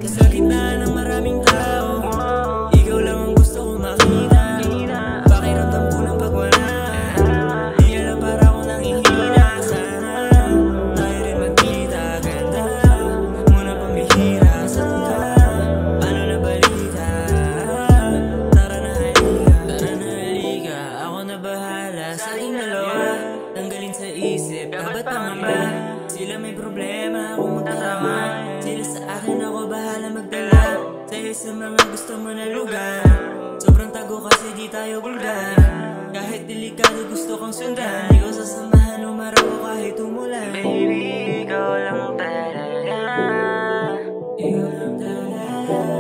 Sa gitna ng maraming tao, ikaw lang ang gusto ko makita. Pakiramdam ko ng pagwala, di alam para akong nanghihina. Sana tayo rin magkita, ganda muna pambihira. Saan ka? Ano na balita? Tara na halika, ako na bahala sa ating dalawa. Tanggalin sa isip, dapat pangamba. Sila may problema, ako magkasama. Sila sa akin, ako bahala magdala sa'yo sa mga gusto mo na lugar. Sobrang tago kasi di tayo bulgar. Kahit delikado gusto kong sundan. Di ko sasamahan umaraw ko kahit umulan. Baby, ikaw lang talaga. Ikaw lang talaga.